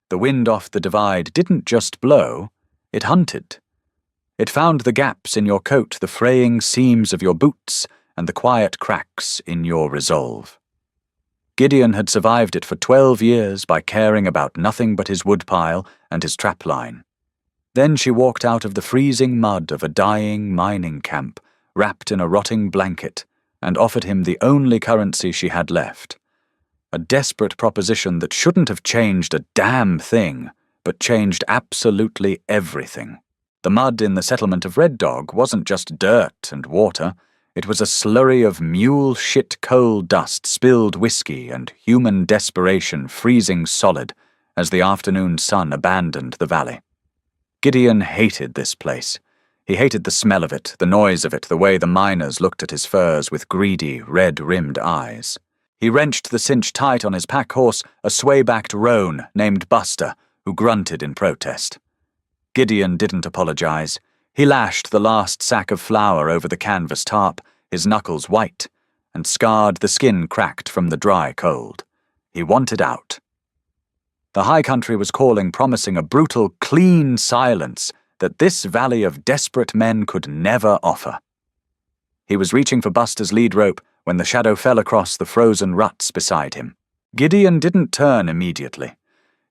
The wind off the divide didn't just blow, it hunted. It found the gaps in your coat, the fraying seams of your boots, and the quiet cracks in your resolve. Gideon had survived it for 12 years by caring about nothing but his woodpile and his trapline. Then she walked out of the freezing mud of a dying mining camp, wrapped in a rotting blanket, and offered him the only currency she had left. A desperate proposition that shouldn't have changed a damn thing, but changed absolutely everything. The mud in the settlement of Red Dog wasn't just dirt and water. It was a slurry of mule shit coal dust, spilled whiskey, and human desperation freezing solid as the afternoon sun abandoned the valley. Gideon hated this place. He hated the smell of it, the noise of it, the way the miners looked at his furs with greedy, red-rimmed eyes. He wrenched the cinch tight on his pack horse, a sway-backed roan named Buster, who grunted in protest. Gideon didn't apologize. He lashed the last sack of flour over the canvas tarp, his knuckles white, and scarred the skin cracked from the dry cold. He wanted out. The high country was calling, promising a brutal, clean silence that this valley of desperate men could never offer. He was reaching for Buster's lead rope when the shadow fell across the frozen ruts beside him. Gideon didn't turn immediately.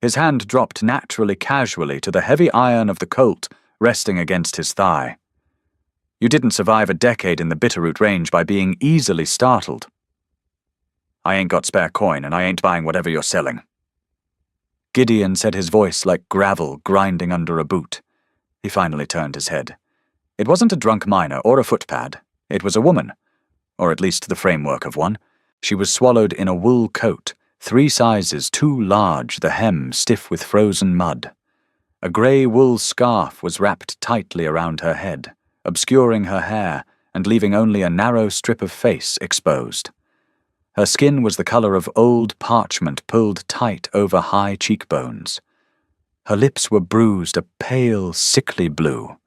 His hand dropped naturally casually to the heavy iron of the Colt resting against his thigh. You didn't survive a decade in the Bitterroot Range by being easily startled. I ain't got spare coin, and I ain't buying whatever you're selling. Gideon said, his voice like gravel grinding under a boot. He finally turned his head. It wasn't a drunk miner or a footpad. It was a woman, or at least the framework of one. She was swallowed in a wool coat, 3 sizes too large, the hem stiff with frozen mud. A grey wool scarf was wrapped tightly around her head, obscuring her hair and leaving only a narrow strip of face exposed. Her skin was the colour of old parchment pulled tight over high cheekbones. Her lips were bruised a pale, sickly blue.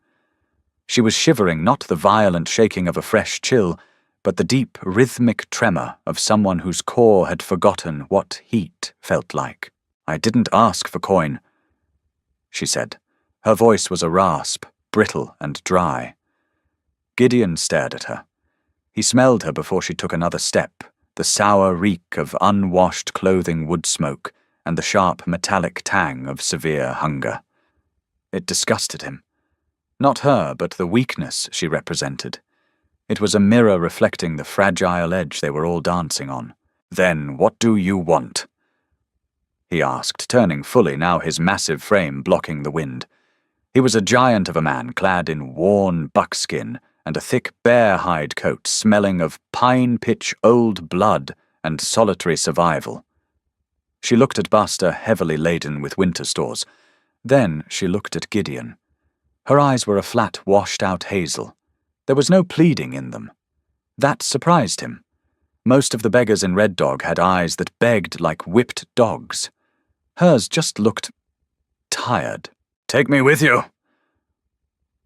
She was shivering, not the violent shaking of a fresh chill, but the deep, rhythmic tremor of someone whose core had forgotten what heat felt like. I didn't ask for coin, she said. Her voice was a rasp, brittle and dry. Gideon stared at her. He smelled her before she took another step, the sour reek of unwashed clothing wood smoke and the sharp metallic tang of severe hunger. It disgusted him. Not her, but the weakness she represented. It was a mirror reflecting the fragile edge they were all dancing on. "Then what do you want?" he asked, turning fully, now his massive frame blocking the wind. He was a giant of a man, clad in worn buckskin and a thick bear-hide coat smelling of pine-pitch old blood and solitary survival. She looked at Buster, heavily laden with winter stores. Then she looked at Gideon. Her eyes were a flat, washed-out hazel. There was no pleading in them. That surprised him. Most of the beggars in Red Dog had eyes that begged like whipped dogs. Hers just looked tired. "Take me with you."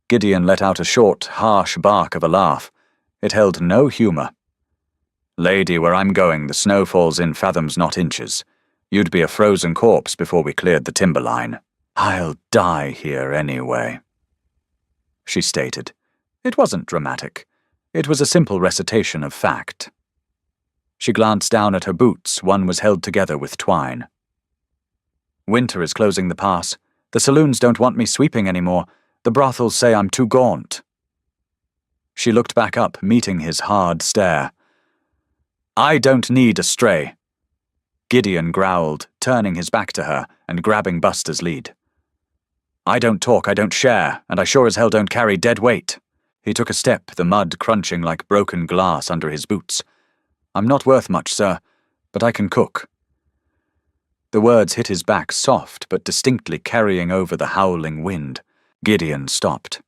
Gideon let out a short, harsh bark of a laugh. It held no humor. "Lady, where I'm going, the snow falls in fathoms, not inches. You'd be a frozen corpse before we cleared the timberline. I'll die here anyway," she stated. It wasn't dramatic. It was a simple recitation of fact. She glanced down at her boots. One was held together with twine. "Winter is closing the pass. The saloons don't want me sweeping anymore. The brothels say I'm too gaunt." She looked back up, meeting his hard stare. "I don't need a stray," Gideon growled, turning his back to her and grabbing Buster's lead. "I don't talk, I don't share, and I sure as hell don't carry dead weight." He took a step, the mud crunching like broken glass under his boots. "I'm not worth much, sir, but I can cook." The words hit his back soft, but distinctly carrying over the howling wind. Gideon stopped.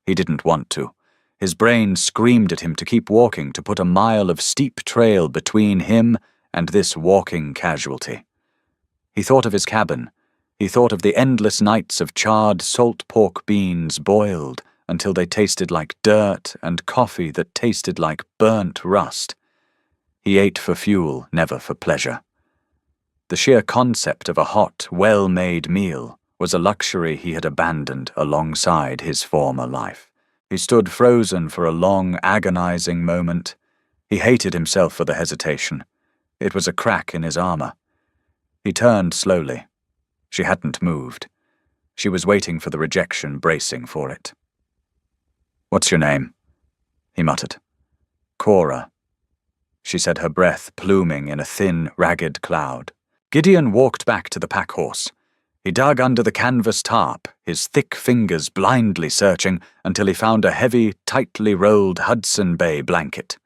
He didn't want to. His brain screamed at him to keep walking, to put a mile of steep trail between him and this walking casualty. He thought of his cabin. He thought of the endless nights of charred salt pork beans boiled until they tasted like dirt and coffee that tasted like burnt rust. He ate for fuel, never for pleasure. The sheer concept of a hot, well-made meal was a luxury he had abandoned alongside his former life. He stood frozen for a long, agonizing moment. He hated himself for the hesitation. It was a crack in his armor. He turned slowly. She hadn't moved. She was waiting for the rejection, bracing for it. "What's your name?" he muttered. "Cora," she said, her breath pluming in a thin, ragged cloud. Gideon walked back to the pack horse. He dug under the canvas tarp, his thick fingers blindly searching until he found a heavy, tightly rolled Hudson Bay blanket.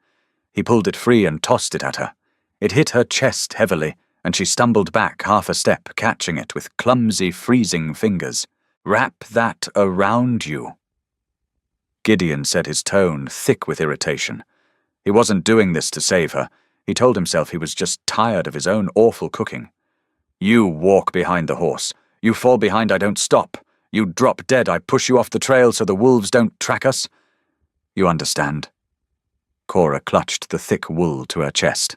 He pulled it free and tossed it at her. It hit her chest heavily, and she stumbled back half a step, catching it with clumsy, freezing fingers. "Wrap that around you," Gideon said, his tone thick with irritation. He wasn't doing this to save her. He told himself he was just tired of his own awful cooking. "You walk behind the horse. You fall behind, I don't stop. You drop dead, I push you off the trail so the wolves don't track us. You understand?" Cora clutched the thick wool to her chest.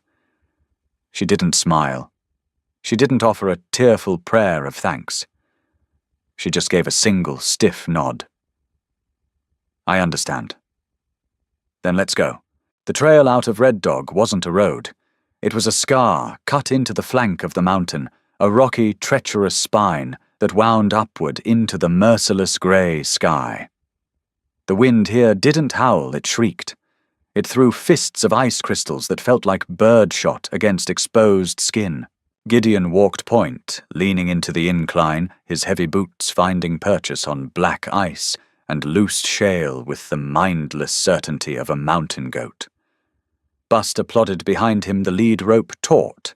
She didn't smile. She didn't offer a tearful prayer of thanks. She just gave a single, stiff nod. "I understand." "Then let's go." The trail out of Red Dog wasn't a road. It was a scar cut into the flank of the mountain, a rocky, treacherous spine that wound upward into the merciless grey sky. The wind here didn't howl, it shrieked. It threw fists of ice crystals that felt like birdshot against exposed skin. Gideon walked point, leaning into the incline, his heavy boots finding purchase on black ice and loose shale with the mindless certainty of a mountain goat. Buster plodded behind him, the lead rope taut,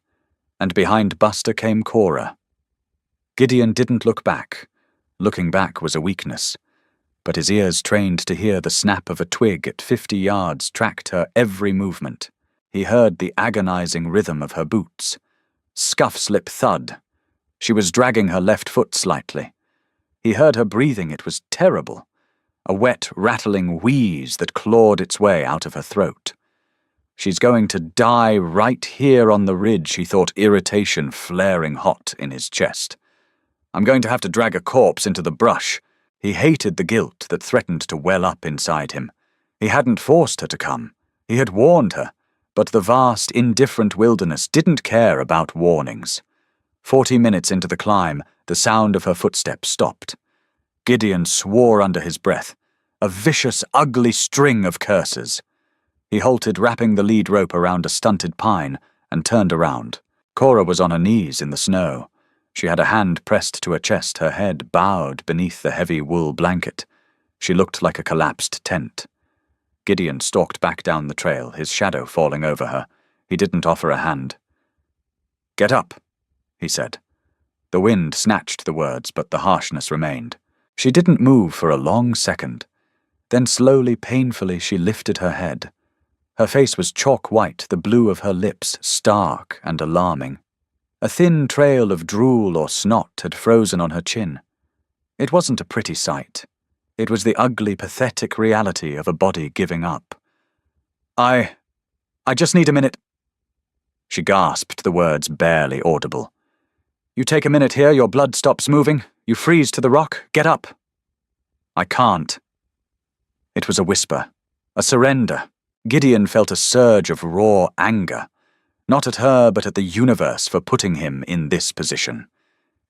and behind Buster came Cora. Gideon didn't look back. Looking back was a weakness, but his ears trained to hear the snap of a twig at 50 yards tracked her every movement. He heard the agonizing rhythm of her boots. Scuff-slip thud. She was dragging her left foot slightly. He heard her breathing. It was terrible. A wet, rattling wheeze that clawed its way out of her throat. "She's going to die right here on the ridge," he thought, irritation flaring hot in his chest. "I'm going to have to drag a corpse into the brush." He hated the guilt that threatened to well up inside him. He hadn't forced her to come. He had warned her, but the vast, indifferent wilderness didn't care about warnings. 40 minutes into the climb, the sound of her footsteps stopped. Gideon swore under his breath, a vicious, ugly string of curses. He halted, wrapping the lead rope around a stunted pine, and turned around. Cora was on her knees in the snow. She had a hand pressed to her chest, her head bowed beneath the heavy wool blanket. She looked like a collapsed tent. Gideon stalked back down the trail, his shadow falling over her. He didn't offer a hand. "Get up," he said. The wind snatched the words, but the harshness remained. She didn't move for a long second. Then slowly, painfully, she lifted her head. Her face was chalk white, the blue of her lips stark and alarming. A thin trail of drool or snot had frozen on her chin. It wasn't a pretty sight. It was the ugly, pathetic reality of a body giving up. I just need a minute." She gasped, the words barely audible. "You take a minute here, your blood stops moving. You freeze to the rock. Get up." "I can't." It was a whisper, a surrender. Gideon felt a surge of raw anger, not at her but at the universe for putting him in this position.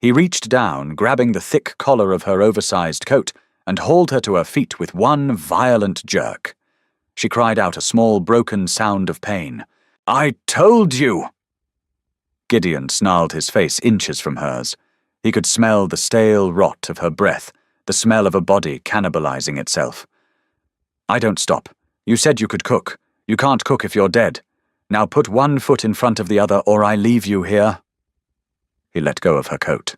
He reached down, grabbing the thick collar of her oversized coat, and hauled her to her feet with one violent jerk. She cried out a small, broken sound of pain. "I told you!" Gideon snarled, his face inches from hers. He could smell the stale rot of her breath, the smell of a body cannibalizing itself. "I don't stop. You said you could cook. You can't cook if you're dead. Now put one foot in front of the other, or I leave you here." He let go of her coat.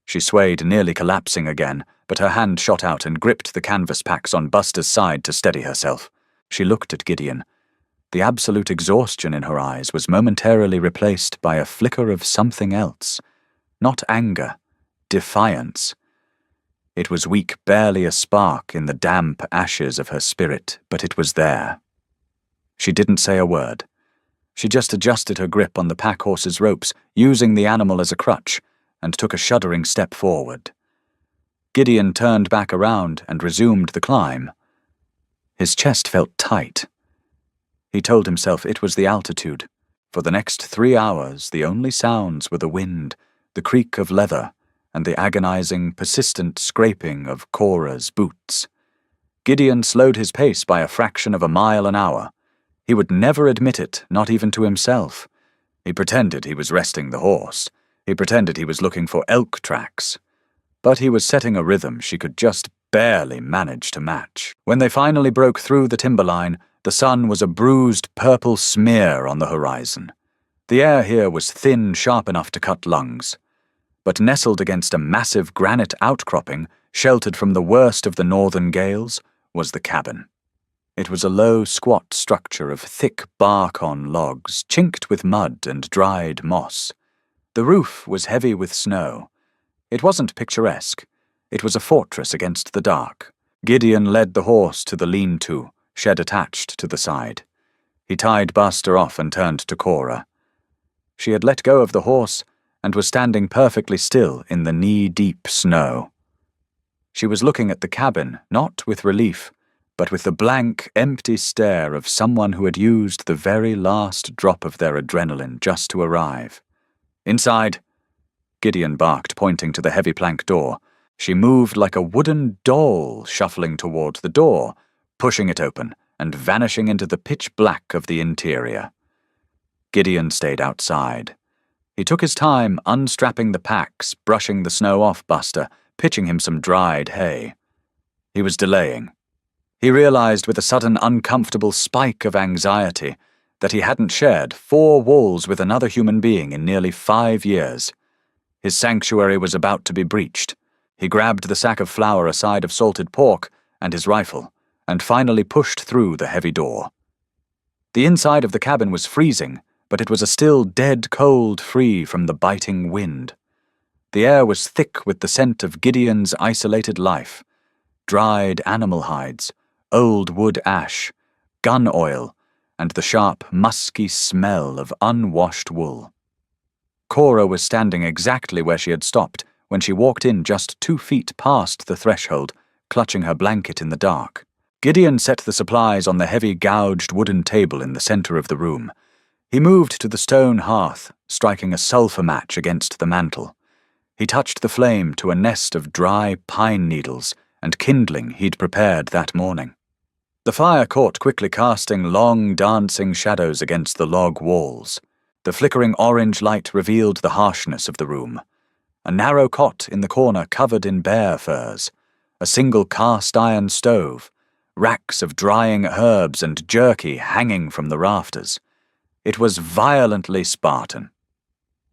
She swayed, nearly collapsing again, but her hand shot out and gripped the canvas packs on Buster's side to steady herself. She looked at Gideon. The absolute exhaustion in her eyes was momentarily replaced by a flicker of something else. Not anger, defiance. It was weak, barely a spark in the damp ashes of her spirit, but it was there. She didn't say a word. She just adjusted her grip on the pack horse's ropes, using the animal as a crutch, and took a shuddering step forward. Gideon turned back around and resumed the climb. His chest felt tight. He told himself it was the altitude. For the next 3 hours, the only sounds were the wind, the creak of leather, and the agonizing, persistent scraping of Cora's boots. Gideon slowed his pace by a fraction of a mile an hour. He would never admit it, not even to himself. He pretended he was resting the horse. He pretended he was looking for elk tracks. But he was setting a rhythm she could just barely manage to match. When they finally broke through the timberline, the sun was a bruised purple smear on the horizon. The air here was thin, sharp enough to cut lungs. But nestled against a massive granite outcropping, sheltered from the worst of the northern gales, was the cabin. It was a low, squat structure of thick bark-on logs, chinked with mud and dried moss. The roof was heavy with snow. It wasn't picturesque. It was a fortress against the dark. Gideon led the horse to the lean-to, shed attached to the side. He tied Buster off and turned to Cora. She had let go of the horse and was standing perfectly still in the knee-deep snow. She was looking at the cabin, not with relief, but with the blank, empty stare of someone who had used the very last drop of their adrenaline just to arrive. "Inside," Gideon barked, pointing to the heavy plank door. She moved like a wooden doll, shuffling toward the door, pushing it open and vanishing into the pitch black of the interior. Gideon stayed outside. He took his time unstrapping the packs, brushing the snow off Buster, pitching him some dried hay. He was delaying. He realized with a sudden uncomfortable spike of anxiety that he hadn't shared 4 walls with another human being in nearly 5 years. His sanctuary was about to be breached. He grabbed the sack of flour, a side of salted pork, and his rifle, and finally pushed through the heavy door. The inside of the cabin was freezing, but it was a still dead cold free from the biting wind. The air was thick with the scent of Gideon's isolated life. Dried animal hides, old wood ash, gun oil, and the sharp, musky smell of unwashed wool. Cora was standing exactly where she had stopped when she walked in just 2 feet past the threshold, clutching her blanket in the dark. Gideon set the supplies on the heavy gouged wooden table in the center of the room. He moved to the stone hearth, striking a sulfur match against the mantel. He touched the flame to a nest of dry pine needles and kindling he'd prepared that morning. The fire caught quickly, casting long, dancing shadows against the log walls. The flickering orange light revealed the harshness of the room. A narrow cot in the corner covered in bear furs, a single cast-iron stove, racks of drying herbs and jerky hanging from the rafters. It was violently Spartan.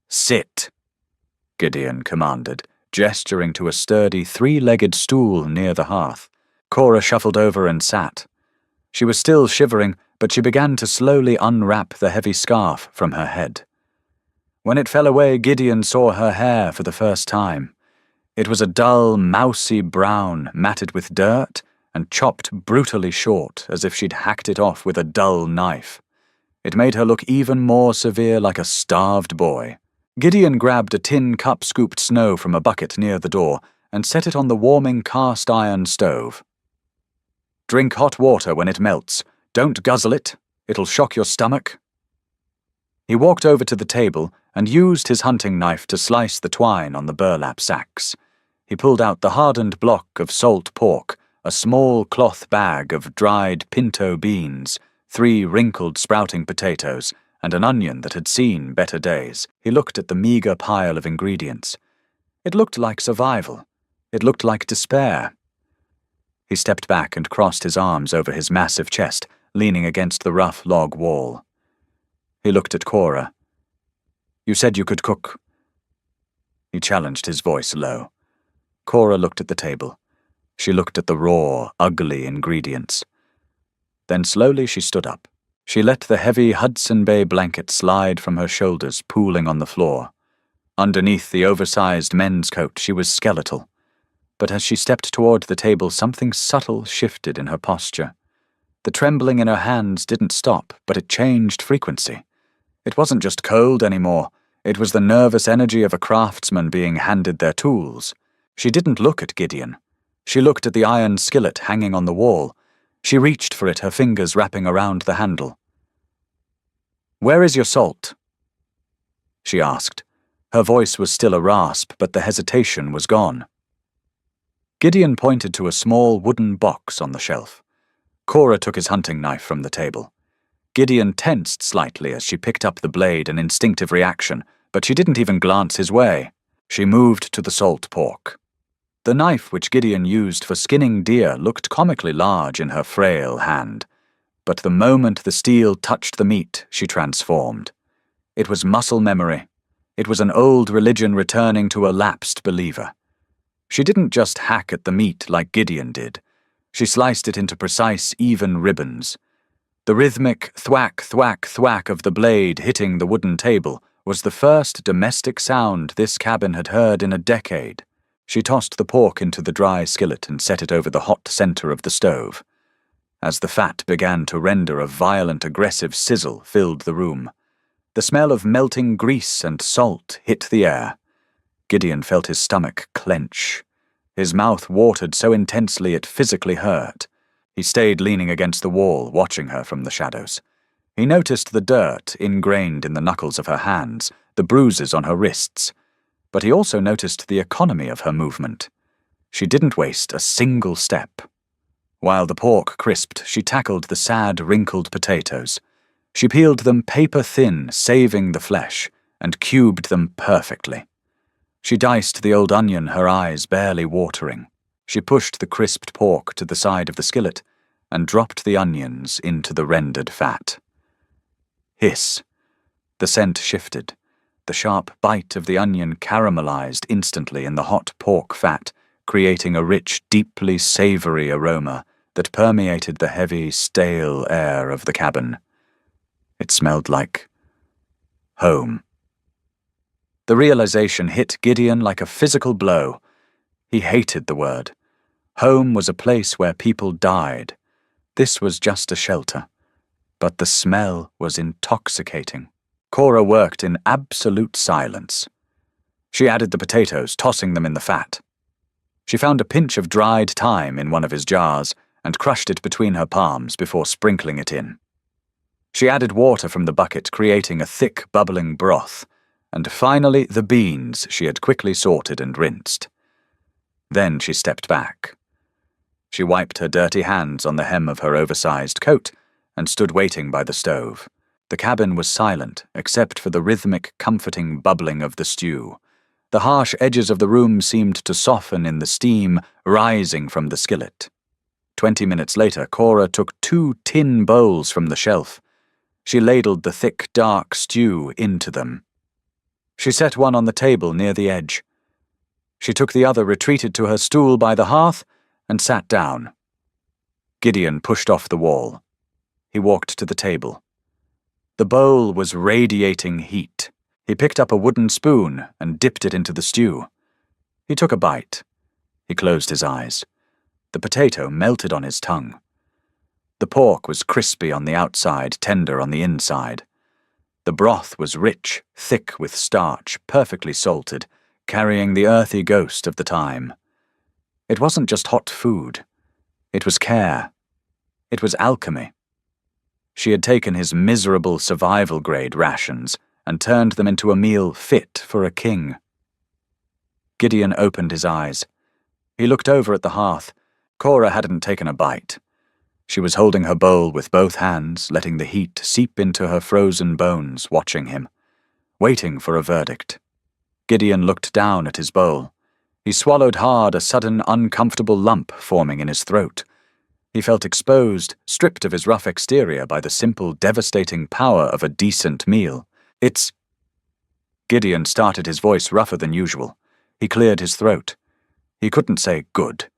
"Sit," Gideon commanded, gesturing to a sturdy 3-legged stool near the hearth. Cora shuffled over and sat. She was still shivering, but she began to slowly unwrap the heavy scarf from her head. When it fell away, Gideon saw her hair for the first time. It was a dull, mousy brown, matted with dirt and chopped brutally short, as if she'd hacked it off with a dull knife. It made her look even more severe, like a starved boy. Gideon grabbed a tin cup, scooped snow from a bucket near the door, and set it on the warming cast-iron stove. "Drink hot water when it melts. Don't guzzle it. It'll shock your stomach." He walked over to the table and used his hunting knife to slice the twine on the burlap sacks. He pulled out the hardened block of salt pork, a small cloth bag of dried pinto beans, 3 wrinkled sprouting potatoes, and an onion that had seen better days. He looked at the meager pile of ingredients. It looked like survival. It looked like despair. He stepped back and crossed his arms over his massive chest, leaning against the rough log wall. He looked at Cora. "You said you could cook." He challenged, his voice low. Cora looked at the table. She looked at the raw, ugly ingredients. Then slowly she stood up. She let the heavy Hudson Bay blanket slide from her shoulders, pooling on the floor. Underneath the oversized men's coat, she was skeletal. But as she stepped toward the table, something subtle shifted in her posture. The trembling in her hands didn't stop, but it changed frequency. It wasn't just cold anymore. It was the nervous energy of a craftsman being handed their tools. She didn't look at Gideon. She looked at the iron skillet hanging on the wall. She reached for it, her fingers wrapping around the handle. "Where is your salt?" she asked. Her voice was still a rasp, but the hesitation was gone. Gideon pointed to a small wooden box on the shelf. Cora took his hunting knife from the table. Gideon tensed slightly as she picked up the blade, an instinctive reaction, but she didn't even glance his way. She moved to the salt pork. The knife which Gideon used for skinning deer looked comically large in her frail hand, but the moment the steel touched the meat, she transformed. It was muscle memory. It was an old religion returning to a lapsed believer. She didn't just hack at the meat like Gideon did. She sliced it into precise, even ribbons. The rhythmic thwack, thwack, thwack of the blade hitting the wooden table was the first domestic sound this cabin had heard in a decade. She tossed the pork into the dry skillet and set it over the hot center of the stove. As the fat began to render, a violent, aggressive sizzle filled the room. The smell of melting grease and salt hit the air. Gideon felt his stomach clench. His mouth watered so intensely it physically hurt. He stayed leaning against the wall, watching her from the shadows. He noticed the dirt ingrained in the knuckles of her hands, the bruises on her wrists. But he also noticed the economy of her movement. She didn't waste a single step. While the pork crisped, she tackled the sad, wrinkled potatoes. She peeled them paper-thin, saving the flesh, and cubed them perfectly. She diced the old onion, her eyes barely watering. She pushed the crisped pork to the side of the skillet and dropped the onions into the rendered fat. Hiss. The scent shifted. The sharp bite of the onion caramelized instantly in the hot pork fat, creating a rich, deeply savory aroma that permeated the heavy, stale air of the cabin. It smelled like home. The realization hit Gideon like a physical blow. He hated the word. Home was a place where people died. This was just a shelter. But the smell was intoxicating. Cora worked in absolute silence. She added the potatoes, tossing them in the fat. She found a pinch of dried thyme in one of his jars and crushed it between her palms before sprinkling it in. She added water from the bucket, creating a thick, bubbling broth, and finally the beans she had quickly sorted and rinsed. Then she stepped back. She wiped her dirty hands on the hem of her oversized coat and stood waiting by the stove. The cabin was silent, except for the rhythmic, comforting bubbling of the stew. The harsh edges of the room seemed to soften in the steam rising from the skillet. 20 minutes later, Cora took 2 tin bowls from the shelf. She ladled the thick, dark stew into them. She set one on the table near the edge. She took the other, retreated to her stool by the hearth, and sat down. Gideon pushed off the wall. He walked to the table. The bowl was radiating heat. He picked up a wooden spoon and dipped it into the stew. He took a bite. He closed his eyes. The potato melted on his tongue. The pork was crispy on the outside, tender on the inside. The broth was rich, thick with starch, perfectly salted, carrying the earthy ghost of the time. It wasn't just hot food. It was care. It was alchemy. She had taken his miserable survival-grade rations and turned them into a meal fit for a king. Gideon opened his eyes. He looked over at the hearth. Cora hadn't taken a bite. She was holding her bowl with both hands, letting the heat seep into her frozen bones, watching him, waiting for a verdict. Gideon looked down at his bowl. He swallowed hard, a sudden, uncomfortable lump forming in his throat. He felt exposed, stripped of his rough exterior by the simple, devastating power of a decent meal. "It's—" Gideon started, his voice rougher than usual. He cleared his throat. He couldn't say good.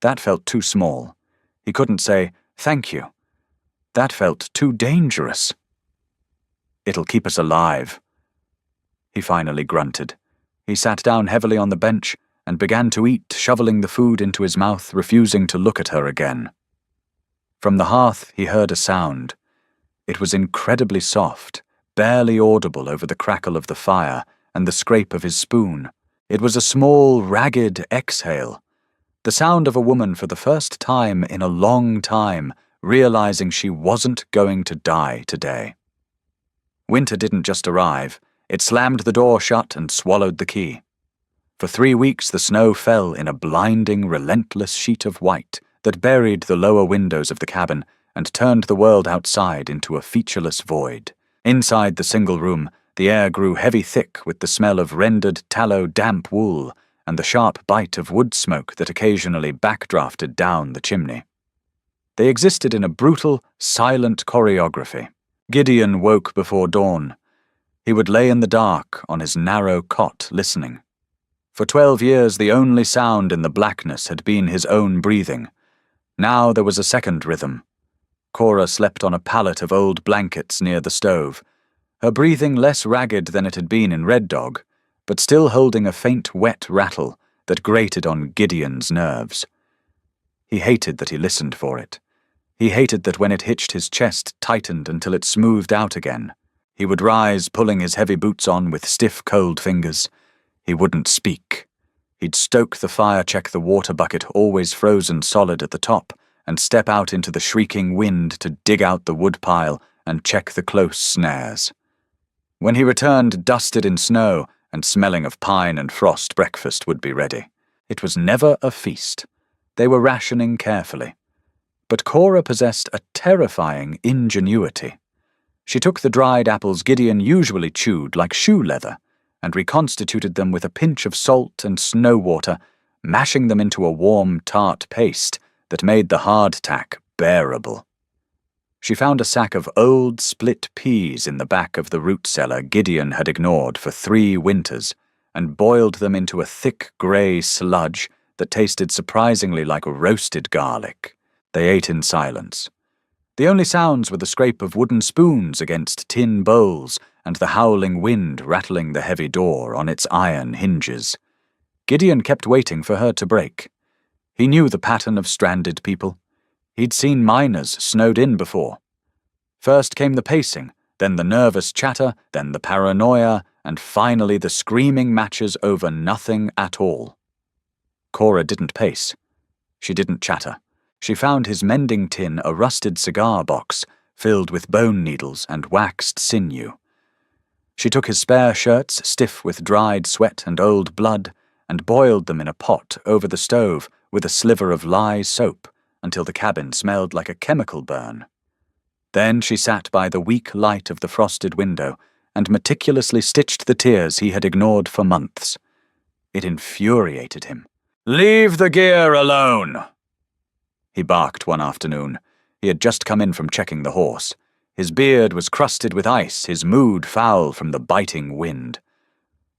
That felt too small. He couldn't say thank you. That felt too dangerous. "It'll keep us alive," he finally grunted. He sat down heavily on the bench and began to eat, shoveling the food into his mouth, refusing to look at her again. From the hearth he heard a sound. It was incredibly soft, barely audible over the crackle of the fire and the scrape of his spoon. It was a small, ragged exhale, the sound of a woman for the first time in a long time realizing she wasn't going to die today. Winter didn't just arrive, it slammed the door shut and swallowed the key. For 3 weeks the snow fell in a blinding, relentless sheet of white that buried the lower windows of the cabin and turned the world outside into a featureless void. Inside the single room, the air grew heavy thick with the smell of rendered tallow damp wool and the sharp bite of wood smoke that occasionally backdrafted down the chimney. They existed in a brutal, silent choreography. Gideon woke before dawn. He would lay in the dark on his narrow cot listening. For 12 years the only sound in the blackness had been his own breathing. Now there was a second rhythm. Cora slept on a pallet of old blankets near the stove, her breathing less ragged than it had been in Red Dog, but still holding a faint wet rattle that grated on Gideon's nerves. He hated that he listened for it. He hated that when it hitched his chest tightened until it smoothed out again. He would rise, pulling his heavy boots on with stiff, cold fingers. He wouldn't speak. He'd stoke the fire, check the water bucket always frozen solid at the top, and step out into the shrieking wind to dig out the wood pile and check the close snares. When he returned, dusted in snow and smelling of pine and frost, breakfast would be ready. It was never a feast. They were rationing carefully. But Cora possessed a terrifying ingenuity. She took the dried apples Gideon usually chewed like shoe leather and reconstituted them with a pinch of salt and snow water, mashing them into a warm, tart paste that made the hardtack bearable. She found a sack of old split peas in the back of the root cellar Gideon had ignored for 3 winters and boiled them into a thick grey sludge that tasted surprisingly like roasted garlic. They ate in silence. The only sounds were the scrape of wooden spoons against tin bowls and the howling wind rattling the heavy door on its iron hinges. Gideon kept waiting for her to break. He knew the pattern of stranded people. He'd seen miners snowed in before. First came the pacing, then the nervous chatter, then the paranoia, and finally the screaming matches over nothing at all. Cora didn't pace. She didn't chatter. She found his mending tin a rusted cigar box filled with bone needles and waxed sinew. She took his spare shirts, stiff with dried sweat and old blood, and boiled them in a pot over the stove with a sliver of lye soap until the cabin smelled like a chemical burn. Then she sat by the weak light of the frosted window and meticulously stitched the tears he had ignored for months. It infuriated him. "Leave the gear alone!" he barked one afternoon. He had just come in from checking the horse. His beard was crusted with ice, his mood foul from the biting wind.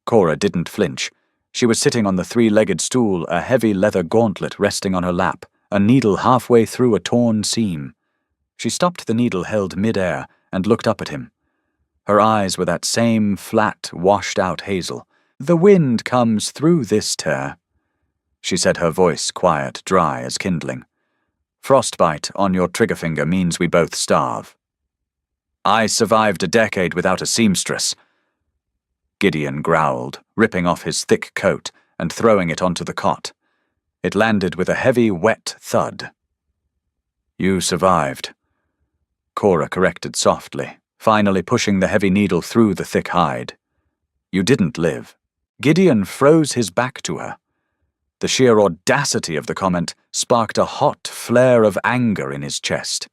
Cora didn't flinch. She was sitting on the 3-legged stool, a heavy leather gauntlet resting on her lap, a needle halfway through a torn seam. She stopped the needle held mid-air and looked up at him. Her eyes were that same flat, washed-out hazel. "The wind comes through this tear," she said, her voice quiet, dry as kindling. "Frostbite on your trigger finger means we both starve." "I survived a decade without a seamstress," Gideon growled, ripping off his thick coat and throwing it onto the cot. It landed with a heavy, wet thud. "You survived," Cora corrected softly, finally pushing the heavy needle through the thick hide. "You didn't live." Gideon froze his back to her. The sheer audacity of the comment sparked a hot flare of anger in his chest.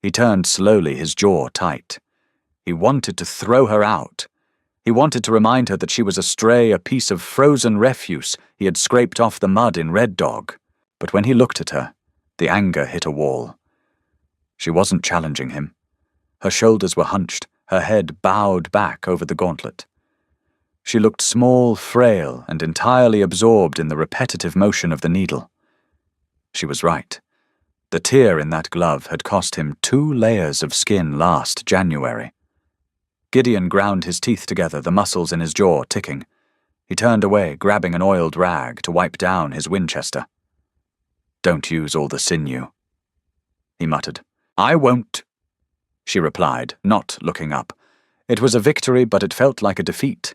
He turned slowly, his jaw tight. He wanted to throw her out. He wanted to remind her that she was a stray, a piece of frozen refuse he had scraped off the mud in Red Dog. But when he looked at her, the anger hit a wall. She wasn't challenging him. Her shoulders were hunched, her head bowed back over the gauntlet. She looked small, frail, and entirely absorbed in the repetitive motion of the needle. She was right. The tear in that glove had cost him 2 layers of skin last January. Gideon ground his teeth together, the muscles in his jaw ticking. He turned away, grabbing an oiled rag to wipe down his Winchester. "Don't use all the sinew," he muttered. "I won't," she replied, not looking up. It was a victory, but it felt like a defeat.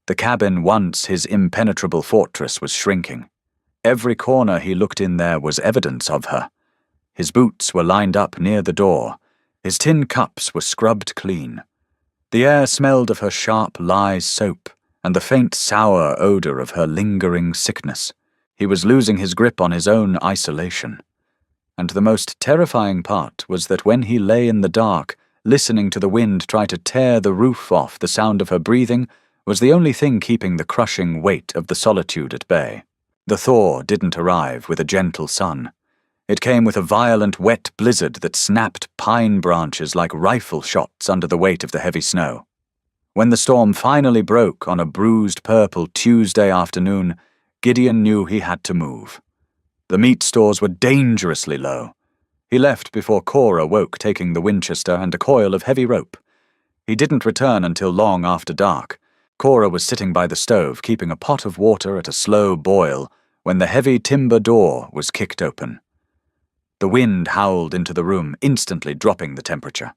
The cabin, once his impenetrable fortress, was shrinking. Every corner he looked in there was evidence of her. His boots were lined up near the door. His tin cups were scrubbed clean. The air smelled of her sharp lye soap and the faint sour odor of her lingering sickness. He was losing his grip on his own isolation. And the most terrifying part was that when he lay in the dark, listening to the wind try to tear the roof off, the sound of her breathing was the only thing keeping the crushing weight of the solitude at bay. The thaw didn't arrive with a gentle sun. It came with a violent wet blizzard that snapped pine branches like rifle shots under the weight of the heavy snow. When the storm finally broke on a bruised purple Tuesday afternoon, Gideon knew he had to move. The meat stores were dangerously low. He left before Cora woke, taking the Winchester and a coil of heavy rope. He didn't return until long after dark. Cora was sitting by the stove, keeping a pot of water at a slow boil, when the heavy timber door was kicked open. The wind howled into the room, instantly dropping the temperature.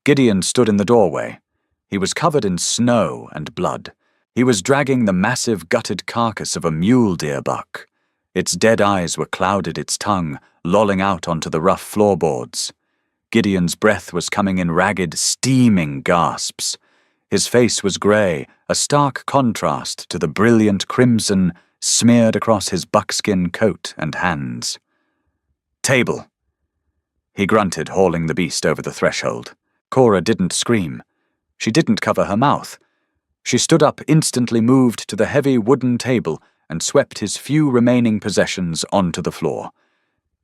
Gideon stood in the doorway. He was covered in snow and blood. He was dragging the massive gutted carcass of a mule deer buck. Its dead eyes were clouded, its tongue lolling out onto the rough floorboards. Gideon's breath was coming in ragged, steaming gasps. His face was grey, a stark contrast to the brilliant crimson smeared across his buckskin coat and hands. "Table," he grunted, hauling the beast over the threshold. Cora didn't scream. She didn't cover her mouth. She stood up, instantly moved to the heavy wooden table and swept his few remaining possessions onto the floor.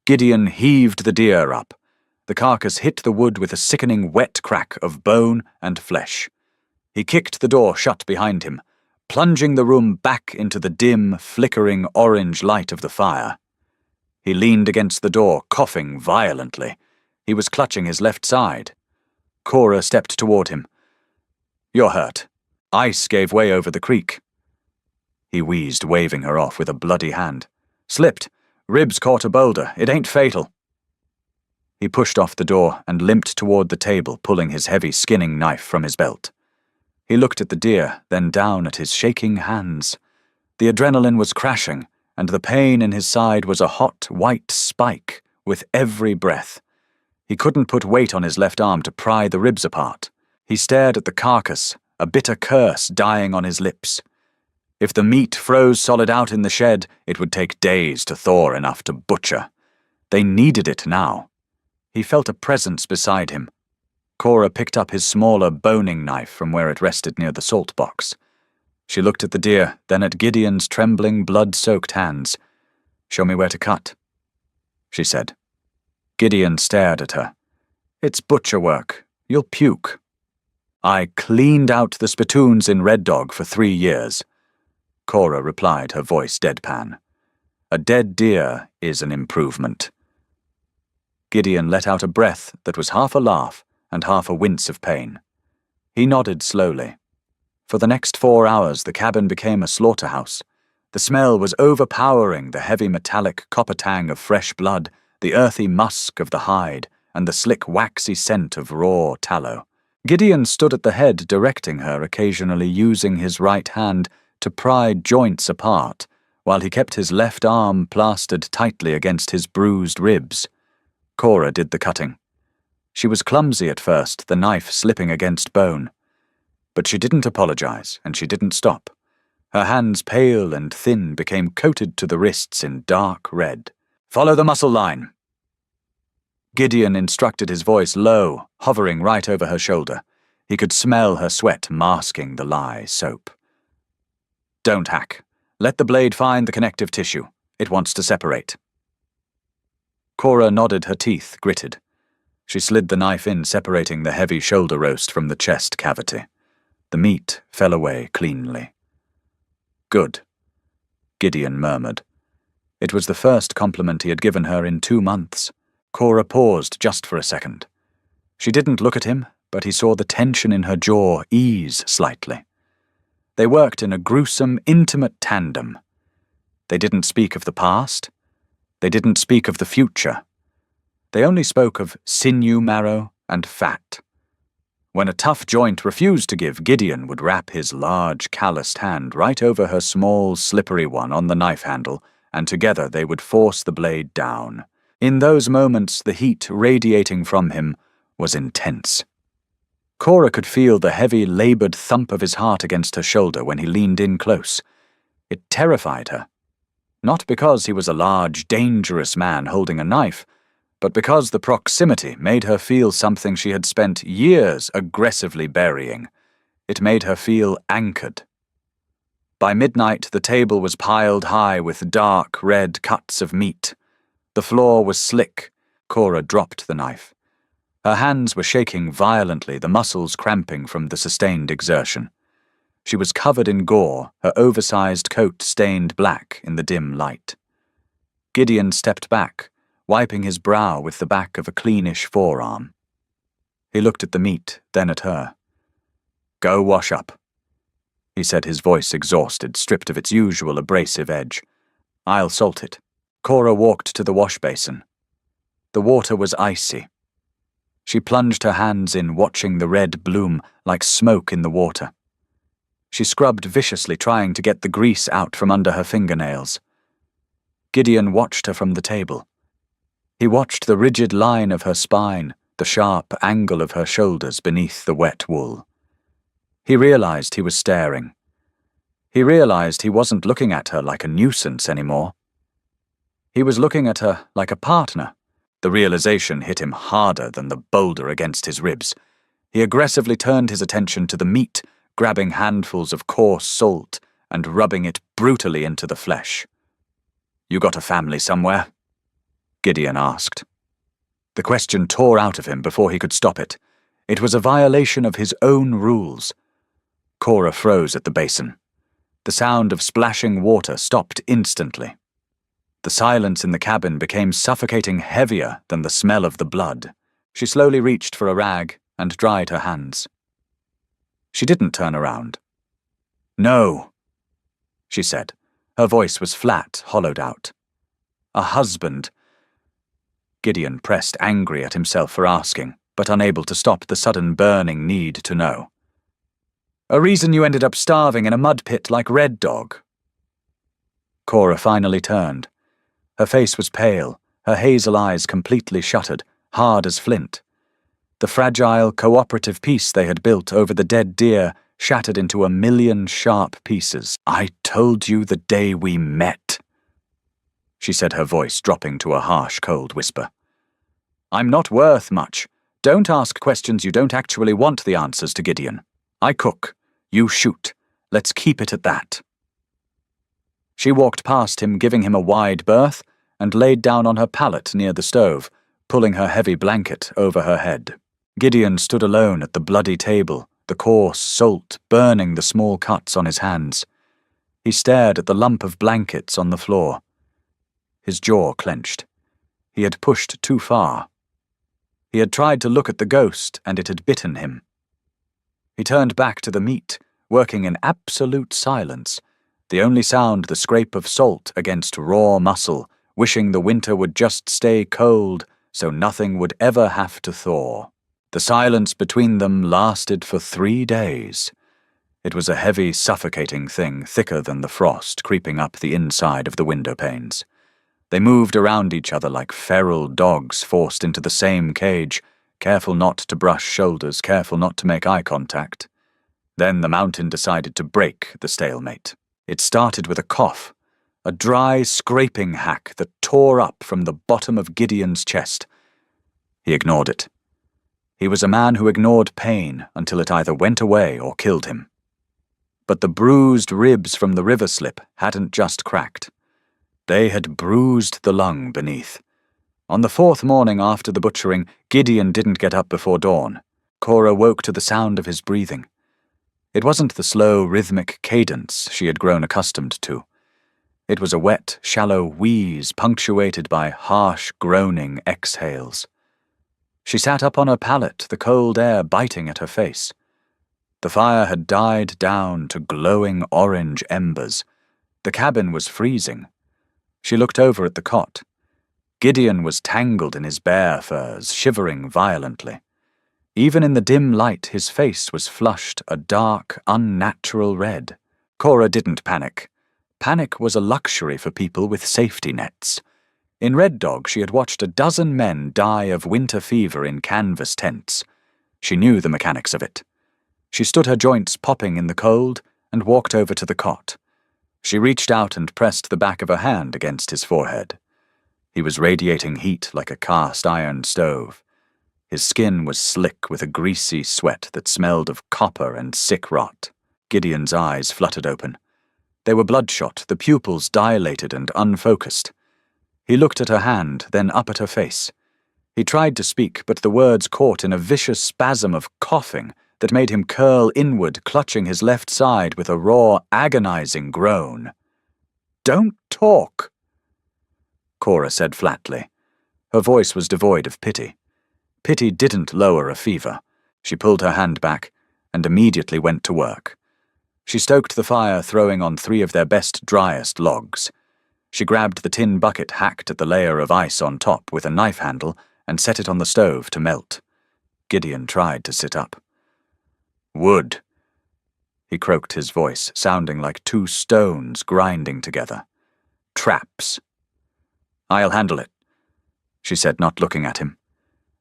Gideon heaved the deer up. The carcass hit the wood with a sickening wet crack of bone and flesh. He kicked the door shut behind him, plunging the room back into the dim, flickering orange light of the fire. He leaned against the door, coughing violently. He was clutching his left side. Cora stepped toward him. "You're hurt. Ice gave way over the creek." He wheezed, waving her off with a bloody hand. "Slipped. Ribs caught a boulder. It ain't fatal." He pushed off the door and limped toward the table, pulling his heavy skinning knife from his belt. He looked at the deer, then down at his shaking hands. The adrenaline was crashing, and the pain in his side was a hot, white spike with every breath. He couldn't put weight on his left arm to pry the ribs apart. He stared at the carcass, a bitter curse dying on his lips. If the meat froze solid out in the shed, it would take days to thaw enough to butcher. They needed it now. He felt a presence beside him. Cora picked up his smaller boning knife from where it rested near the salt box. She looked at the deer, then at Gideon's trembling, blood-soaked hands. "Show me where to cut," she said. Gideon stared at her. "It's butcher work. You'll puke." "I cleaned out the spittoons in Red Dog for 3 years," Cora replied, her voice deadpan. "A dead deer is an improvement." Gideon let out a breath that was half a laugh and half a wince of pain. He nodded slowly. For the next 4 hours, the cabin became a slaughterhouse. The smell was overpowering, the heavy metallic copper tang of fresh blood, the earthy musk of the hide, and the slick waxy scent of raw tallow. Gideon stood at the head, directing her, occasionally using his right hand to pry joints apart, while he kept his left arm plastered tightly against his bruised ribs. Cora did the cutting. She was clumsy at first, the knife slipping against bone. But she didn't apologize, and she didn't stop. Her hands, pale and thin, became coated to the wrists in dark red. "Follow the muscle line." Gideon instructed, his voice low, hovering right over her shoulder. He could smell her sweat masking the lye soap. "Don't hack. Let the blade find the connective tissue. It wants to separate." Cora nodded, her teeth gritted. She slid the knife in, separating the heavy shoulder roast from the chest cavity. The meat fell away cleanly. "Good," Gideon murmured. It was the first compliment he had given her in 2 months. Cora paused just for a second. She didn't look at him, but he saw the tension in her jaw ease slightly. They worked in a gruesome, intimate tandem. They didn't speak of the past. They didn't speak of the future. They only spoke of sinew marrow and fat. When a tough joint refused to give, Gideon would wrap his large, calloused hand right over her small, slippery one on the knife handle, and together they would force the blade down. In those moments, the heat radiating from him was intense. Cora could feel the heavy, labored thump of his heart against her shoulder when he leaned in close. It terrified her. Not because he was a large, dangerous man holding a knife, but because the proximity made her feel something she had spent years aggressively burying. It made her feel anchored. By midnight, the table was piled high with dark, red cuts of meat. The floor was slick. Cora dropped the knife. Her hands were shaking violently, the muscles cramping from the sustained exertion. She was covered in gore, her oversized coat stained black in the dim light. Gideon stepped back, wiping his brow with the back of a cleanish forearm. He looked at the meat, then at her. "Go wash up," he said, his voice exhausted, stripped of its usual abrasive edge. "I'll salt it." Cora walked to the wash basin. The water was icy. She plunged her hands in, watching the red bloom like smoke in the water. She scrubbed viciously, trying to get the grease out from under her fingernails. Gideon watched her from the table. He watched the rigid line of her spine, the sharp angle of her shoulders beneath the wet wool. He realized he was staring. He realized he wasn't looking at her like a nuisance anymore. He was looking at her like a partner. The realization hit him harder than the boulder against his ribs. He aggressively turned his attention to the meat, grabbing handfuls of coarse salt and rubbing it brutally into the flesh. "You got a family somewhere?" Gideon asked. The question tore out of him before he could stop it. It was a violation of his own rules. Cora froze at the basin. The sound of splashing water stopped instantly. The silence in the cabin became suffocating, heavier than the smell of the blood. She slowly reached for a rag and dried her hands. She didn't turn around. "No," she said. Her voice was flat, hollowed out. "A husband." Gideon pressed, angry at himself for asking, but unable to stop the sudden burning need to know. "A reason you ended up starving in a mud pit like Red Dog." Cora finally turned. Her face was pale, her hazel eyes completely shuttered, hard as flint. The fragile, cooperative peace they had built over the dead deer shattered into a million sharp pieces. "I told you the day we met," she said, her voice dropping to a harsh, cold whisper. "I'm not worth much. Don't ask questions you don't actually want the answers to, Gideon. I cook. You shoot. Let's keep it at that." She walked past him, giving him a wide berth, and laid down on her pallet near the stove, pulling her heavy blanket over her head. Gideon stood alone at the bloody table, the coarse salt burning the small cuts on his hands. He stared at the lump of blankets on the floor. His jaw clenched. He had pushed too far. He had tried to look at the ghost, and it had bitten him. He turned back to the meat, working in absolute silence, the only sound the scrape of salt against raw muscle, wishing the winter would just stay cold so nothing would ever have to thaw. The silence between them lasted for 3 days. It was a heavy, suffocating thing, thicker than the frost creeping up the inside of the window panes. They moved around each other like feral dogs forced into the same cage, careful not to brush shoulders, careful not to make eye contact. Then the mountain decided to break the stalemate. It started with a cough, a dry, scraping hack that tore up from the bottom of Gideon's chest. He ignored it. He was a man who ignored pain until it either went away or killed him. But the bruised ribs from the river slip hadn't just cracked. They had bruised the lung beneath. On the 4th morning after the butchering, Gideon didn't get up before dawn. Cora woke to the sound of his breathing. It wasn't the slow, rhythmic cadence she had grown accustomed to. It was a wet, shallow wheeze punctuated by harsh, groaning exhales. She sat up on her pallet, the cold air biting at her face. The fire had died down to glowing orange embers. The cabin was freezing. She looked over at the cot. Gideon was tangled in his bear furs, shivering violently. Even in the dim light, his face was flushed a dark, unnatural red. Cora didn't panic. Panic was a luxury for people with safety nets. In Red Dog, she had watched a dozen men die of winter fever in canvas tents. She knew the mechanics of it. She stood her joints popping in the cold and walked over to the cot. She reached out and pressed the back of her hand against his forehead. He was radiating heat like a cast-iron stove. His skin was slick with a greasy sweat that smelled of copper and sick rot. Gideon's eyes fluttered open. They were bloodshot, the pupils dilated and unfocused. He looked at her hand, then up at her face. He tried to speak, but the words caught in a vicious spasm of coughing that made him curl inward, clutching his left side with a raw, agonizing groan. "Don't talk," Cora said flatly. Her voice was devoid of pity. Pity didn't lower a fever. She pulled her hand back and immediately went to work. She stoked the fire, throwing on 3 of their best, driest logs. She grabbed the tin bucket hacked at the layer of ice on top with a knife handle and set it on the stove to melt. Gideon tried to sit up. "Wood," he croaked, his voice sounding like 2 stones grinding together. "Traps." "I'll handle it," she said, not looking at him.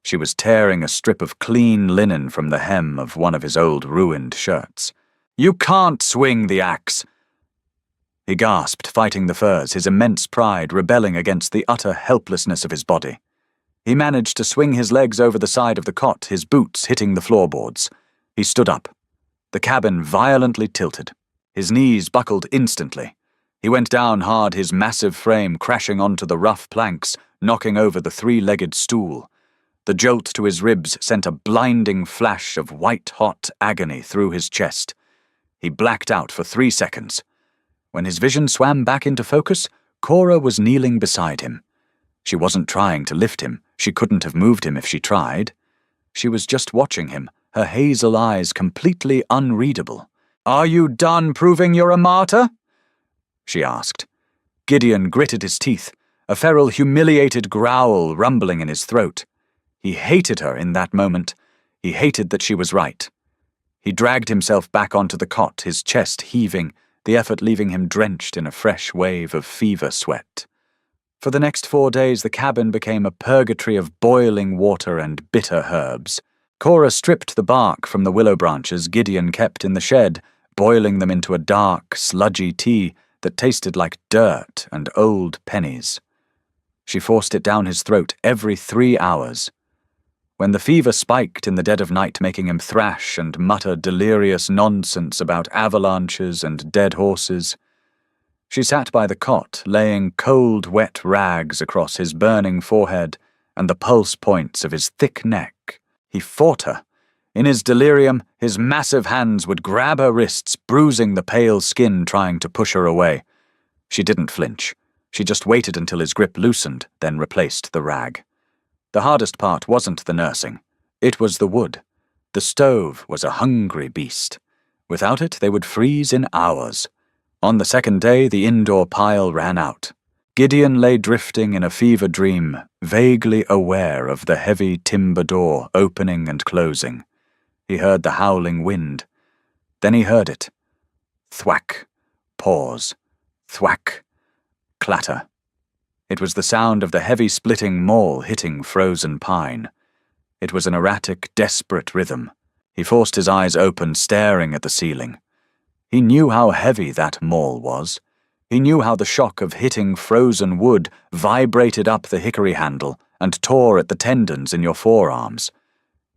She was tearing a strip of clean linen from the hem of one of his old ruined shirts. "You can't swing the axe!" He gasped, fighting the furs, his immense pride rebelling against the utter helplessness of his body. He managed to swing his legs over the side of the cot, his boots hitting the floorboards. He stood up. The cabin violently tilted. His knees buckled instantly. He went down hard, his massive frame crashing onto the rough planks, knocking over the 3-legged stool. The jolt to his ribs sent a blinding flash of white-hot agony through his chest. He blacked out for 3 seconds. When his vision swam back into focus, Cora was kneeling beside him. She wasn't trying to lift him. She couldn't have moved him if she tried. She was just watching him, her hazel eyes completely unreadable. "Are you done proving you're a martyr?" she asked. Gideon gritted his teeth, a feral, humiliated growl rumbling in his throat. He hated her in that moment. He hated that she was right. He dragged himself back onto the cot, his chest heaving, the effort leaving him drenched in a fresh wave of fever sweat. For the next 4 days, the cabin became a purgatory of boiling water and bitter herbs. Cora stripped the bark from the willow branches Gideon kept in the shed, boiling them into a dark, sludgy tea that tasted like dirt and old pennies. She forced it down his throat every 3 hours. When the fever spiked in the dead of night, making him thrash and mutter delirious nonsense about avalanches and dead horses, she sat by the cot, laying cold, wet rags across his burning forehead and the pulse points of his thick neck. He fought her. In his delirium, his massive hands would grab her wrists, bruising the pale skin, trying to push her away. She didn't flinch. She just waited until his grip loosened, then replaced the rag. The hardest part wasn't the nursing. It was the wood. The stove was a hungry beast. Without it, they would freeze in hours. On the 2nd day, the indoor pile ran out. Gideon lay drifting in a fever dream, vaguely aware of the heavy timber door opening and closing. He heard the howling wind. Then he heard it. Thwack. Pause. Thwack. Clatter. It was the sound of the heavy splitting maul hitting frozen pine. It was an erratic, desperate rhythm. He forced his eyes open, staring at the ceiling. He knew how heavy that maul was. He knew how the shock of hitting frozen wood vibrated up the hickory handle and tore at the tendons in your forearms.